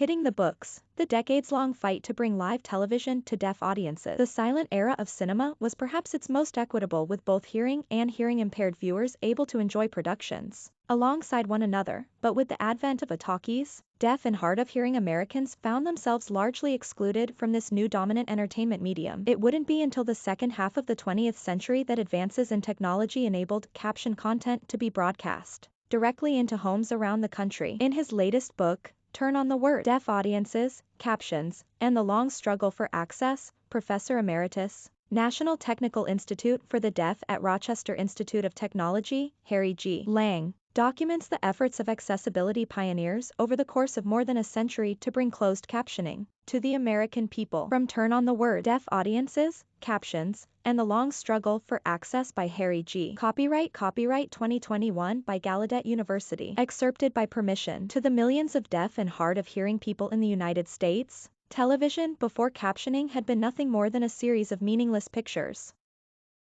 Hitting the books, the decades-long fight to bring live television to deaf audiences. The silent era of cinema was perhaps its most equitable, with both hearing and hearing-impaired viewers able to enjoy productions alongside one another, but with the advent of talkies, deaf and hard-of-hearing Americans found themselves largely excluded from this new dominant entertainment medium. It wouldn't be until the second half of the 20th century that advances in technology enabled caption content to be broadcast directly into homes around the country. In his latest book, Turn on the Word, Deaf Audiences, Captions, and the Long Struggle for Access, Professor Emeritus, National Technical Institute for the Deaf at Rochester Institute of Technology, Harry G. Lang, documents the efforts of accessibility pioneers over the course of more than a century to bring closed captioning to the American people. From Turn on the Word, Deaf Audiences, Captions, and the Long Struggle for Access by Harry G. Copyright 2021 by Gallaudet University. Excerpted by permission. To the millions of deaf and hard-of-hearing people in the United States, television before captioning had been nothing more than a series of meaningless pictures.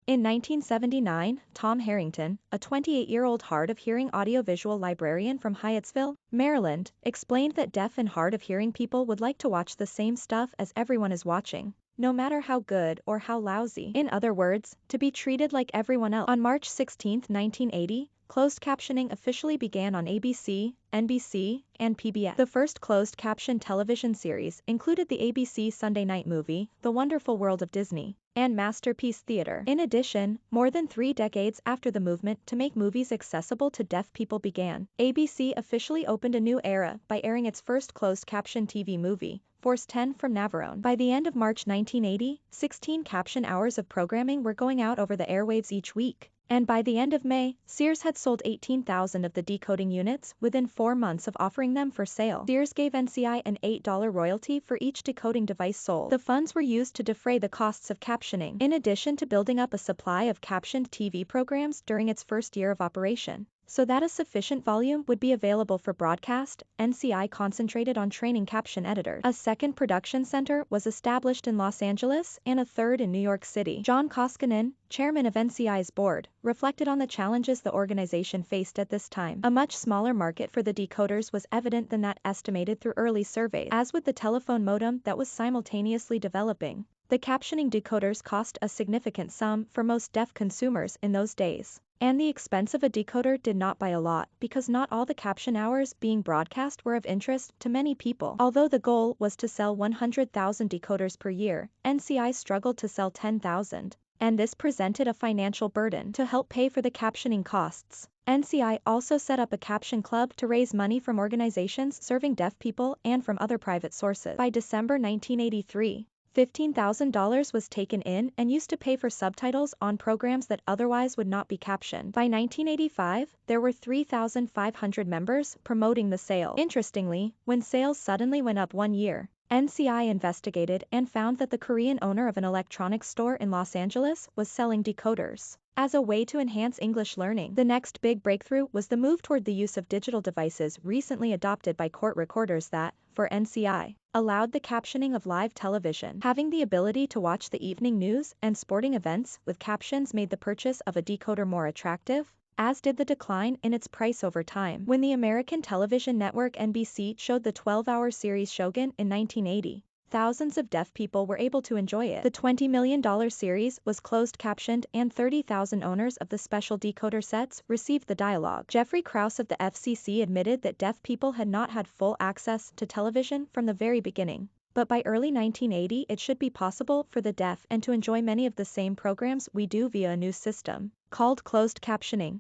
In 1979, Tom Harrington, a 28-year-old hard-of-hearing audiovisual librarian from Hyattsville, Maryland, explained that deaf and hard-of-hearing people would like to watch the same stuff as everyone is watching, no matter how good or how lousy. In other words, to be treated like everyone else. On March 16, 1980, closed captioning officially began on ABC, NBC, and PBS. The first closed caption television series included the ABC Sunday night movie, The Wonderful World of Disney, and Masterpiece Theater. In addition, more than 3 decades after the movement to make movies accessible to deaf people began, ABC officially opened a new era by airing its first closed caption TV movie, Force 10 from Navarone. By the end of March 1980, 16 caption hours of programming were going out over the airwaves each week. And by the end of May, Sears had sold 18,000 of the decoding units within 4 months of offering them for sale. Sears gave NCI an $8 royalty for each decoding device sold. The funds were used to defray the costs of captioning, in addition to building up a supply of captioned TV programs during its first year of operation. So that a sufficient volume would be available for broadcast, NCI concentrated on training caption editors. A second production center was established in Los Angeles and a third in New York City. John Koskinen, chairman of NCI's board, reflected on the challenges the organization faced at this time. A much smaller market for the decoders was evident than that estimated through early surveys. As with the telephone modem that was simultaneously developing, the captioning decoders cost a significant sum for most deaf consumers in those days. And the expense of a decoder did not buy a lot, because not all the caption hours being broadcast were of interest to many people. Although the goal was to sell 100,000 decoders per year, NCI struggled to sell 10,000, and this presented a financial burden. To help pay for the captioning costs, NCI also set up a caption club to raise money from organizations serving deaf people and from other private sources. By December 1983, $15,000 was taken in and used to pay for subtitles on programs that otherwise would not be captioned. By 1985, there were 3,500 members promoting the sale. Interestingly, when sales suddenly went up one year, NCI investigated and found that the Korean owner of an electronics store in Los Angeles was selling decoders as a way to enhance English learning. The next big breakthrough was the move toward the use of digital devices recently adopted by court recorders that, for NCI, allowed the captioning of live television. Having the ability to watch the evening news and sporting events with captions made the purchase of a decoder more attractive, as did the decline in its price over time. When the American television network NBC showed the 12-hour series Shogun in 1980, thousands of deaf people were able to enjoy it. The $20 million series was closed captioned and 30,000 owners of the special decoder sets received the dialogue. Jeffrey Krause of the FCC admitted that deaf people had not had full access to television from the very beginning, but by early 1980 it should be possible for the deaf and to enjoy many of the same programs we do via a new system, called closed captioning.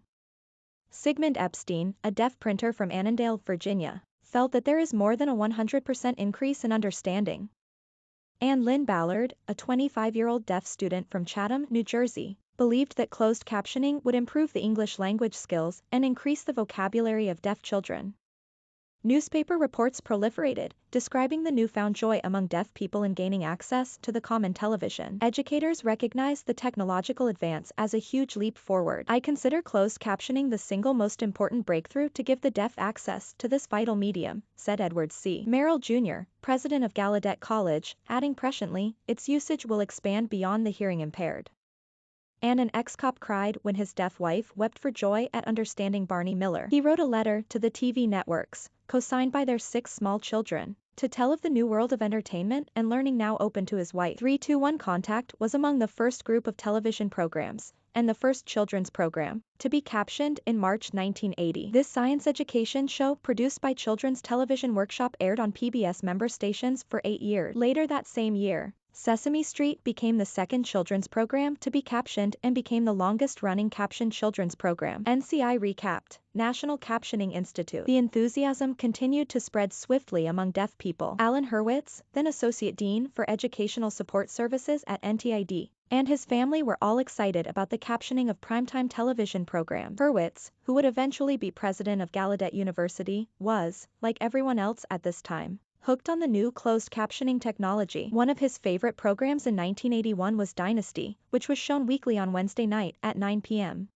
Sigmund Epstein, a deaf printer from Annandale, Virginia, felt that there is more than a 100% increase in understanding. Anne Lynn Ballard, a 25-year-old deaf student from Chatham, New Jersey, believed that closed captioning would improve the English language skills and increase the vocabulary of deaf children. Newspaper reports proliferated, describing the newfound joy among deaf people in gaining access to the common television. Educators recognized the technological advance as a huge leap forward. I consider closed captioning the single most important breakthrough to give the deaf access to this vital medium, said Edward C. Merrill Jr., president of Gallaudet College, adding presciently, its usage will expand beyond the hearing impaired. And an ex-cop cried when his deaf wife wept for joy at understanding Barney Miller. He wrote a letter to the TV networks, co-signed by their 6 small children, to tell of the new world of entertainment and learning now open to his wife. 321 Contact was among the first group of television programs, and the first children's program, to be captioned in March 1980. This science education show produced by Children's Television Workshop aired on PBS member stations for 8 years. Later that same year, Sesame Street became the second children's program to be captioned and became the longest-running captioned children's program. NCI recapped. National Captioning Institute. The enthusiasm continued to spread swiftly among deaf people. Alan Hurwitz, then Associate Dean for Educational Support Services at NTID, and his family were all excited about the captioning of primetime television programs. Hurwitz, who would eventually be president of Gallaudet University, was, like everyone else at this time, hooked on the new closed captioning technology. One of his favorite programs in 1981 was Dynasty, which was shown weekly on Wednesday night at 9 p.m.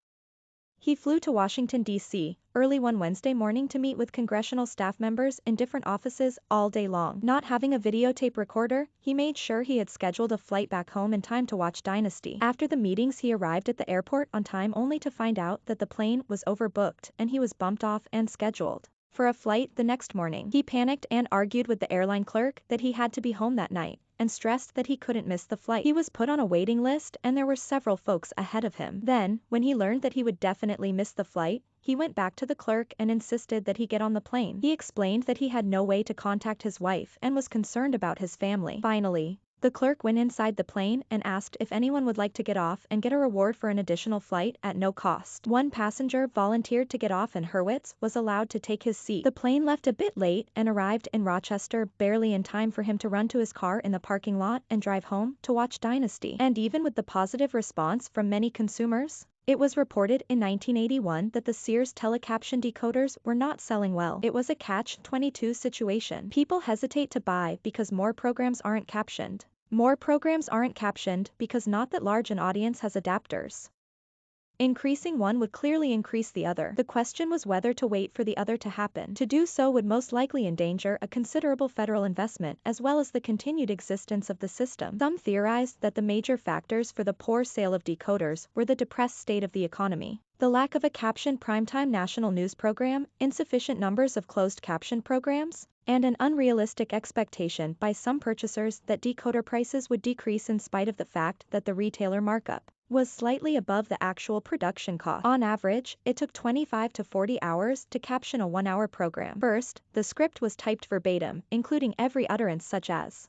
He flew to Washington, D.C., early one Wednesday morning to meet with congressional staff members in different offices all day long. Not having a videotape recorder, he made sure he had scheduled a flight back home in time to watch Dynasty. After the meetings, he arrived at the airport on time only to find out that the plane was overbooked and he was bumped off and scheduled for a flight the next morning. He panicked and argued with the airline clerk that he had to be home that night, and stressed that he couldn't miss the flight. He was put on a waiting list and there were several folks ahead of him. Then, when he learned that he would definitely miss the flight, he went back to the clerk and insisted that he get on the plane. He explained that he had no way to contact his wife and was concerned about his family. Finally, the clerk went inside the plane and asked if anyone would like to get off and get a reward for an additional flight at no cost. One passenger volunteered to get off and Hurwitz was allowed to take his seat. The plane left a bit late and arrived in Rochester barely in time for him to run to his car in the parking lot and drive home to watch Dynasty. And even with the positive response from many consumers, it was reported in 1981 that the Sears telecaption decoders were not selling well. It was a catch-22 situation. People hesitate to buy because more programs aren't captioned. More programs aren't captioned because not that large an audience has adapters. Increasing one would clearly increase the other. The question was whether to wait for the other to happen. To do so would most likely endanger a considerable federal investment as well as the continued existence of the system. Some theorized that the major factors for the poor sale of decoders were the depressed state of the economy, the lack of a captioned primetime national news program, insufficient numbers of closed caption programs, and an unrealistic expectation by some purchasers that decoder prices would decrease in spite of the fact that the retailer markup was slightly above the actual production cost. On average, it took 25 to 40 hours to caption a 1-hour program. First, the script was typed verbatim, including every utterance such as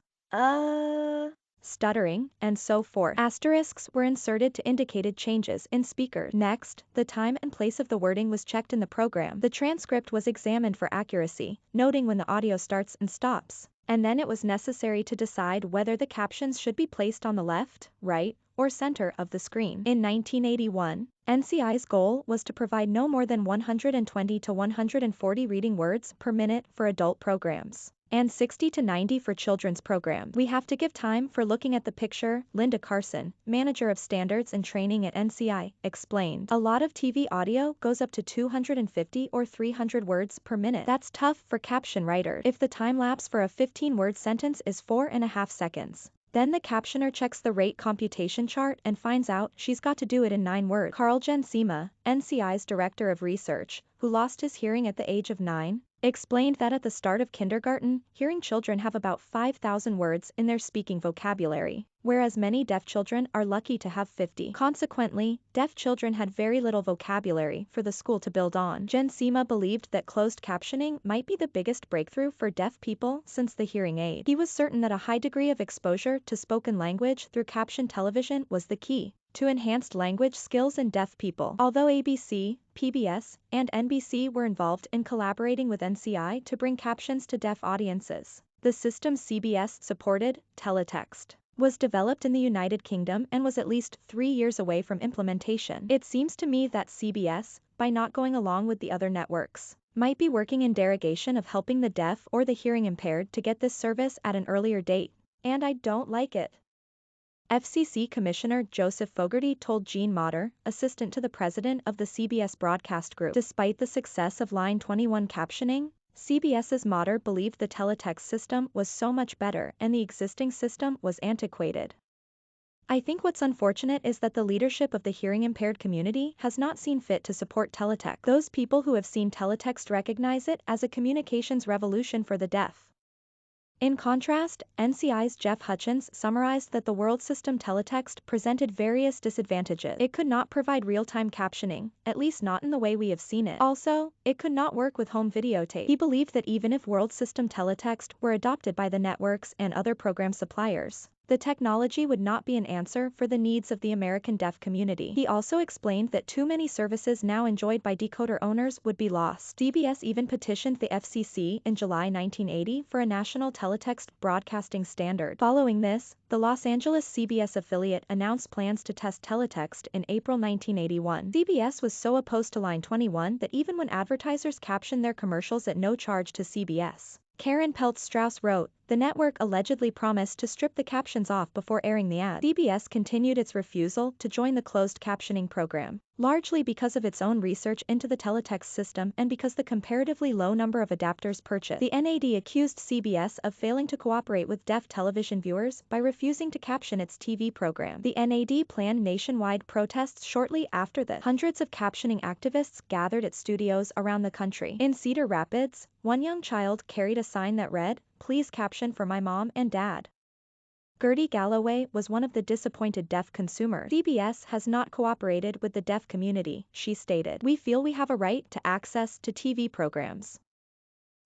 stuttering, and so forth. Asterisks were inserted to indicate changes in speakers. Next, the time and place of the wording was checked in the program. The transcript was examined for accuracy, noting when the audio starts and stops. And then it was necessary to decide whether the captions should be placed on the left, right, or center of the screen. In 1981, NCI's goal was to provide no more than 120 to 140 reading words per minute for adult programs, and 60 to 90 for children's programs. We have to give time for looking at the picture, Linda Carson, manager of standards and training at NCI, explained. A lot of TV audio goes up to 250 or 300 words per minute. That's tough for caption writers. If the time lapse for a 15-word sentence is 4.5 seconds, then the captioner checks the rate computation chart and finds out she's got to do it in 9 words. Carl Jensema, NCI's director of research, who lost his hearing at the age of 9, explained that at the start of kindergarten, hearing children have about 5,000 words in their speaking vocabulary, whereas many deaf children are lucky to have 50. Consequently, deaf children had very little vocabulary for the school to build on. Jensema believed that closed captioning might be the biggest breakthrough for deaf people since the hearing aid. He was certain that a high degree of exposure to spoken language through captioned television was the key to enhanced language skills in deaf people. Although ABC, PBS, and NBC were involved in collaborating with NCI to bring captions to deaf audiences, the system CBS supported, teletext, was developed in the United Kingdom and was at least 3 years away from implementation. It seems to me that CBS, by not going along with the other networks, might be working in derogation of helping the deaf or the hearing impaired to get this service at an earlier date, and I don't like it. FCC Commissioner Joseph Fogarty told Gene Motter, assistant to the president of the CBS Broadcast Group. Despite the success of Line 21 captioning, CBS's Motter believed the teletext system was so much better and the existing system was antiquated. I think what's unfortunate is that the leadership of the hearing-impaired community has not seen fit to support teletext. Those people who have seen teletext recognize it as a communications revolution for the deaf. In contrast, NCI's Jeff Hutchins summarized that the world system teletext presented various disadvantages. It could not provide real-time captioning, at least not in the way we have seen it. Also, it could not work with home videotape. He believed that even if world system teletext were adopted by the networks and other program suppliers, the technology would not be an answer for the needs of the American deaf community. He also explained that too many services now enjoyed by decoder owners would be lost. CBS even petitioned the FCC in July 1980 for a national teletext broadcasting standard. Following this, the Los Angeles CBS affiliate announced plans to test teletext in April 1981. CBS was so opposed to Line 21 that even when advertisers captioned their commercials at no charge to CBS, Karen Peltz-Strauss wrote, the network allegedly promised to strip the captions off before airing the ad. CBS continued its refusal to join the closed captioning program, largely because of its own research into the teletext system and because the comparatively low number of adapters purchased. The NAD accused CBS of failing to cooperate with deaf television viewers by refusing to caption its TV program. The NAD planned nationwide protests shortly after this. Hundreds of captioning activists gathered at studios around the country. In Cedar Rapids, one young child carried a sign that read, "Please caption for my mom and dad." Gertie Galloway was one of the disappointed deaf consumers. CBS has not cooperated with the deaf community, she stated. We feel we have a right to access to TV programs.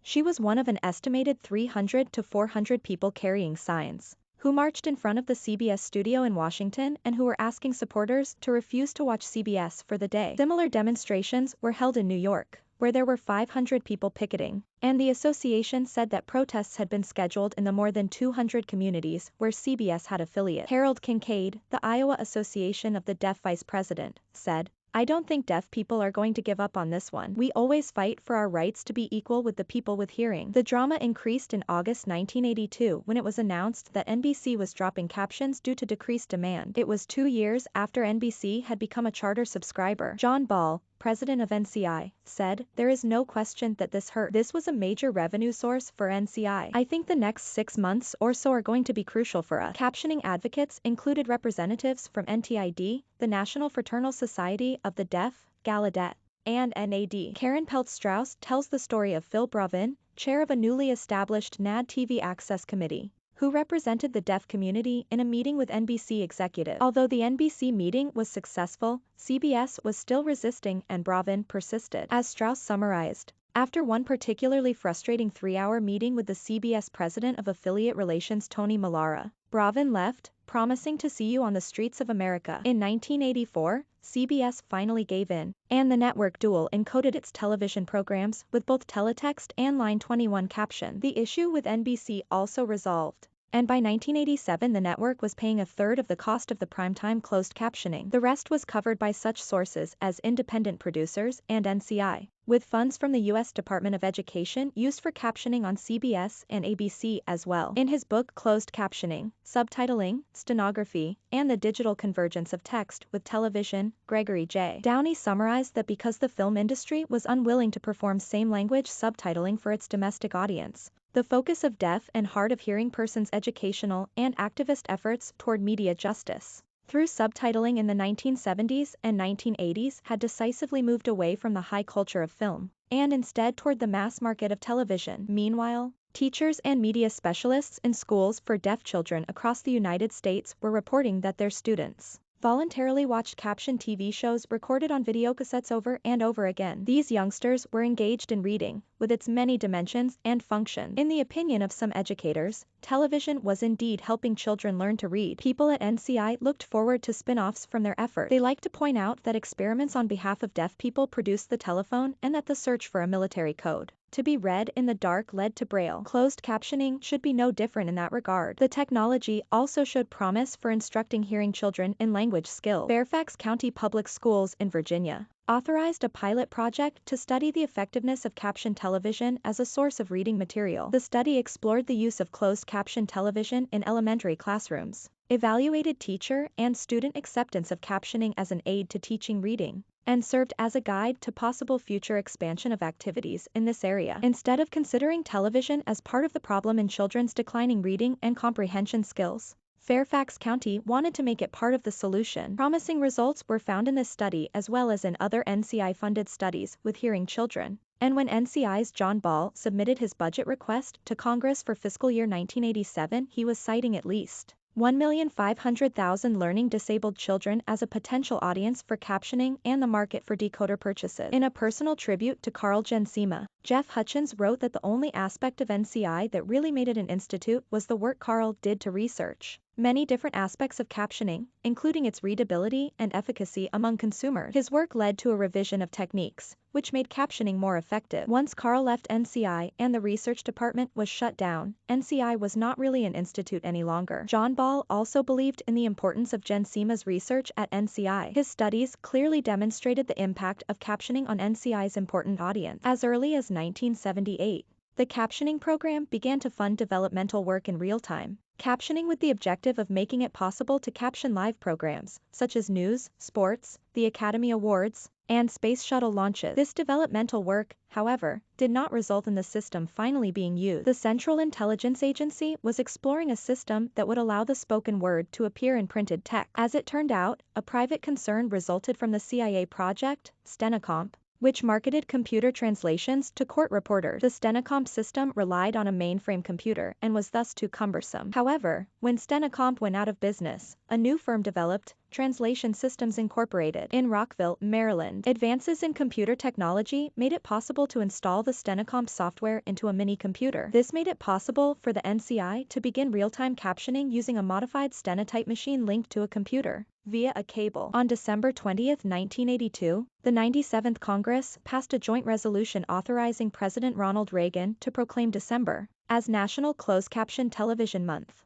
She was one of an estimated 300 to 400 people carrying signs, who marched in front of the CBS studio in Washington and who were asking supporters to refuse to watch CBS for the day. Similar demonstrations were held in New York, where there were 500 people picketing, and the association said that protests had been scheduled in the more than 200 communities where CBS had affiliates. Harold Kincaid, the Iowa Association of the Deaf vice president, said, I don't think deaf people are going to give up on this one. We always fight for our rights to be equal with the people with hearing. The drama increased in August 1982 when it was announced that NBC was dropping captions due to decreased demand. It was 2 years after NBC had become a charter subscriber. John Ball, president of NCI, said, there is no question that this hurt. This was a major revenue source for NCI. I think the next 6 months or so are going to be crucial for us. Captioning advocates included representatives from NTID, the National Fraternal Society of the Deaf, Gallaudet, and NAD. Karen Peltz-Strauss tells the story of Phil Brovin, chair of a newly established NAD TV Access Committee, who represented the deaf community in a meeting with NBC executives. Although the NBC meeting was successful, CBS was still resisting and Brovin persisted. As Strauss summarized, after one particularly frustrating 3-hour meeting with the CBS president of affiliate relations Tony Mallara, Brovin left, promising to see you on the streets of America. In 1984, CBS finally gave in, and the network dual encoded its television programs with both teletext and Line 21 caption. The issue with NBC also resolved, and by 1987 the network was paying a third of the cost of the primetime closed captioning. The rest was covered by such sources as independent producers and NCI, with funds from the U.S. Department of Education used for captioning on CBS and ABC as well. In his book Closed Captioning, Subtitling, Stenography, and the Digital Convergence of Text with Television, Gregory J. Downey summarized that because the film industry was unwilling to perform same-language subtitling for its domestic audience, the focus of deaf and hard-of-hearing persons' educational and activist efforts toward media justice through subtitling in the 1970s and 1980s had decisively moved away from the high culture of film, and instead toward the mass market of television. Meanwhile, teachers and media specialists in schools for deaf children across the United States were reporting that their students voluntarily watched captioned TV shows recorded on videocassettes over and over again. These youngsters were engaged in reading, with its many dimensions and functions. In the opinion of some educators, television was indeed helping children learn to read. People at NCI looked forward to spin-offs from their effort. They like to point out that experiments on behalf of deaf people produced the telephone and that the search for a military code to be read in the dark led to Braille. Closed captioning should be no different in that regard. The technology also showed promise for instructing hearing children in language skills. Fairfax County Public Schools in Virginia authorized a pilot project to study the effectiveness of captioned television as a source of reading material. The study explored the use of closed captioned television in elementary classrooms, evaluated teacher and student acceptance of captioning as an aid to teaching reading, and served as a guide to possible future expansion of activities in this area. Instead of considering television as part of the problem in children's declining reading and comprehension skills, Fairfax County wanted to make it part of the solution. Promising results were found in this study as well as in other NCI-funded studies with hearing children, And when NCI's John Ball submitted his budget request to Congress for fiscal year 1987, he was citing at least 1,500,000 learning disabled children as a potential audience for captioning and the market for decoder purchases. In a personal tribute to Carl Jensema, Jeff Hutchins wrote that the only aspect of NCI that really made it an institute was the work Carl did to research many different aspects of captioning, including its readability and efficacy among consumers. His work led to a revision of techniques, which made captioning more effective. Once Carl left NCI and the research department was shut down, NCI was not really an institute any longer. John Ball also believed in the importance of Jensema's research at NCI. His studies clearly demonstrated the impact of captioning on NCI's important audience. As early as 1978, the captioning program began to fund developmental work in real time. Captioning with the objective of making it possible to caption live programs, such as news, sports, the Academy Awards, and space shuttle launches. This developmental work, however, did not result in the system finally being used. The Central Intelligence Agency was exploring a system that would allow the spoken word to appear in printed text. As it turned out, a private concern resulted from the CIA project, Stenocomp, which marketed computer translations to court reporters. The Stenocomp system relied on a mainframe computer and was thus too cumbersome. However, when Stenocomp went out of business, a new firm developed, Translation Systems Incorporated, in Rockville, Maryland. Advances in computer technology made it possible to install the Stenocomp software into a mini computer. This made it possible for the NCI to begin real-time captioning using a modified stenotype machine linked to a computer via a cable. On December 20, 1982, the 97th Congress passed a joint resolution authorizing President Ronald Reagan to proclaim December as National Closed Caption Television Month.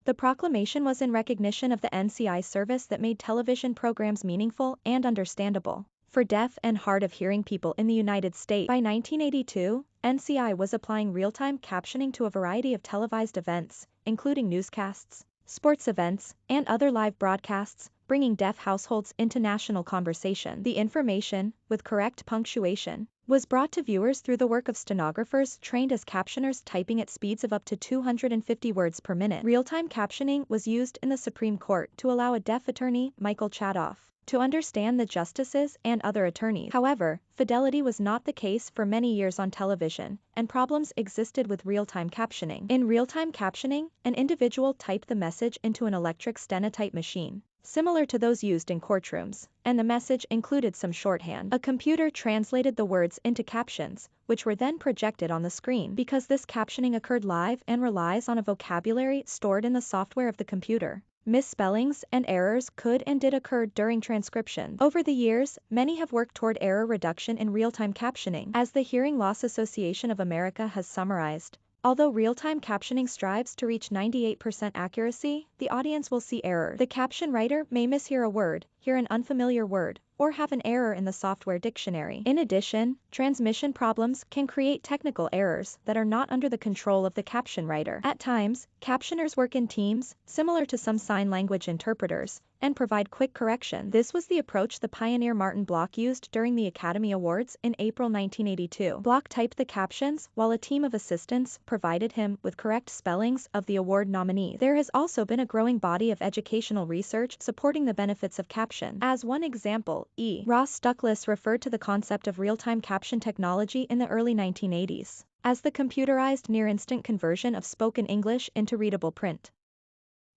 The proclamation was in recognition of the NCI service that made television programs meaningful and understandable for deaf and hard of hearing people in the United States. By 1982, NCI was applying real-time captioning to a variety of televised events, including newscasts, sports events, and other live broadcasts, bringing deaf households into national conversation. The information, with correct punctuation, was brought to viewers through the work of stenographers trained as captioners typing at speeds of up to 250 words per minute. Real-time captioning was used in the Supreme Court to allow a deaf attorney, Michael Chadoff, to understand the justices and other attorneys. However, fidelity was not the case for many years on television, and problems existed with real-time captioning. In real-time captioning, an individual typed the message into an electric stenotype machine, similar to those used in courtrooms, and the message included some shorthand. A computer translated the words into captions, which were then projected on the screen. Because this captioning occurred live and relies on a vocabulary stored in the software of the computer, misspellings and errors could and did occur during transcription. Over the years, many have worked toward error reduction in real-time captioning. As the Hearing Loss Association of America has summarized, although real-time captioning strives to reach 98% accuracy, the audience will see errors. The caption writer may mishear a word, hear an unfamiliar word, or have an error in the software dictionary. In addition, transmission problems can create technical errors that are not under the control of the caption writer. At times, captioners work in teams, similar to some sign language interpreters, and provide quick correction. This was the approach the pioneer Martin Block used during the Academy Awards in April 1982. Block typed the captions, while a team of assistants provided him with correct spellings of the award nominees. There has also been a growing body of educational research supporting the benefits of caption. As one example, E. Ross Stuckless referred to the concept of real-time caption technology in the early 1980s as the computerized near-instant conversion of spoken English into readable print.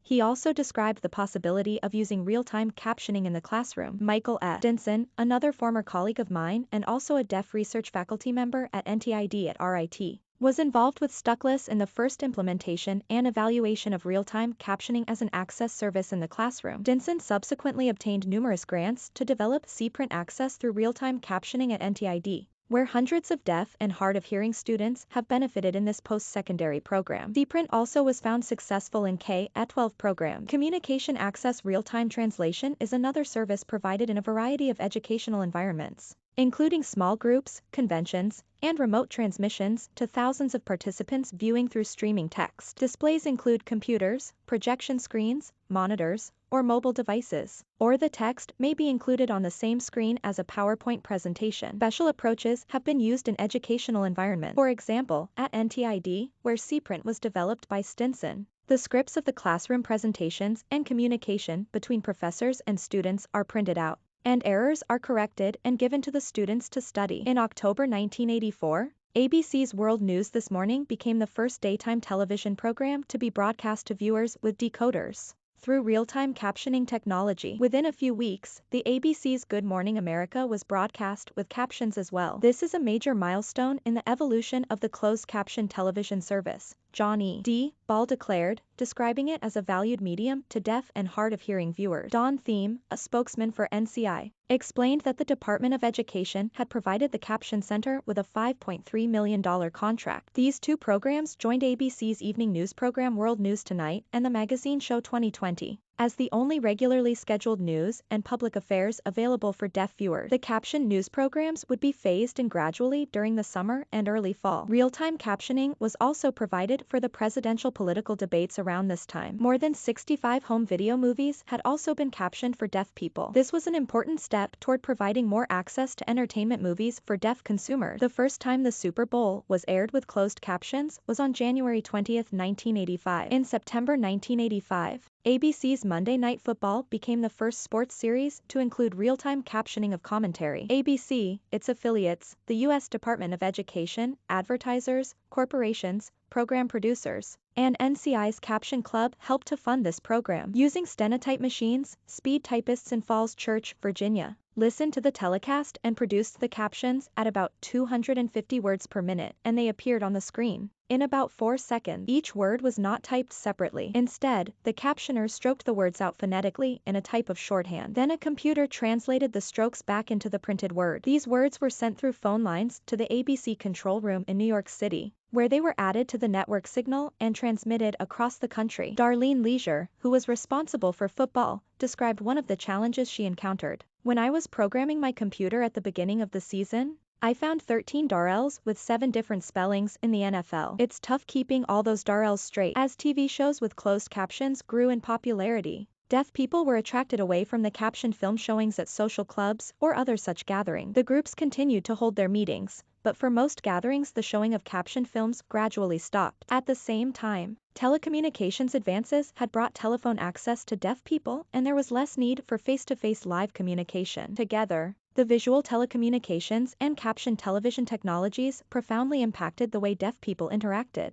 He also described the possibility of using real-time captioning in the classroom. Michael F. Dinson, another former colleague of mine and also a deaf research faculty member at NTID at RIT, was involved with Stuckless in the first implementation and evaluation of real-time captioning as an access service in the classroom. Dinson subsequently obtained numerous grants to develop C-print access through real-time captioning at NTID, where hundreds of deaf and hard of hearing students have benefited in this post-secondary program. C-print also was found successful in K-12 programs. Communication Access Real-Time Translation is another service provided in a variety of educational environments, including small groups, conventions, and remote transmissions to thousands of participants viewing through streaming text. Displays include computers, projection screens, monitors, or mobile devices, or the text may be included on the same screen as a PowerPoint presentation. Special approaches have been used in educational environments. For example, at NTID, where C-print was developed by Stinson, the scripts of the classroom presentations and communication between professors and students are printed out. and errors are corrected and given to the students to study. In October 1984, ABC's World News This Morning became the first daytime television program to be broadcast to viewers with decoders through real-time captioning technology. Within a few weeks, the ABC's Good Morning America was broadcast with captions as well. This is a major milestone in the evolution of the closed caption television service, John E. Ball declared, describing it as a valued medium to deaf and hard-of-hearing viewers. Don Thiem, a spokesman for NCI, explained that the Department of Education had provided the Caption Center with a $5.3 million contract. These two programs joined ABC's evening news program World News Tonight and the magazine show 2020 as the only regularly scheduled news and public affairs available for deaf viewers. The captioned news programs would be phased in gradually during the summer and early fall. Real-time captioning was also provided for the presidential political debates around this time. More than 65 home video movies had also been captioned for deaf people. This was an important step toward providing more access to entertainment movies for deaf consumers. The first time the Super Bowl was aired with closed captions was on January 20, 1985. In September 1985, ABC's Monday Night Football became the first sports series to include real-time captioning of commentary. ABC, its affiliates, the U.S. Department of Education, advertisers, corporations, program producers, and NCI's Caption Club helped to fund this program. Using stenotype machines, speed typists in Falls Church, Virginia, listened to the telecast and produced the captions at about 250 words per minute, and they appeared on the screen in about 4 seconds. Each word was not typed separately. Instead, the captioner stroked the words out phonetically in a type of shorthand. Then a computer translated the strokes back into the printed word. These words were sent through phone lines to the ABC control room in New York City, where they were added to the network signal and transmitted across the country. Darlene Leisure, who was responsible for football, described one of the challenges she encountered. When I was programming my computer at the beginning of the season, I found 13 Darrells with 7 different spellings in the NFL. It's tough keeping all those Darrells straight. As TV shows with closed captions grew in popularity, deaf people were attracted away from the captioned film showings at social clubs or other such gatherings. The groups continued to hold their meetings, but for most gatherings the showing of captioned films gradually stopped. At the same time, telecommunications advances had brought telephone access to deaf people, and there was less need for face-to-face live communication. Together, the visual telecommunications and captioned television technologies profoundly impacted the way deaf people interacted.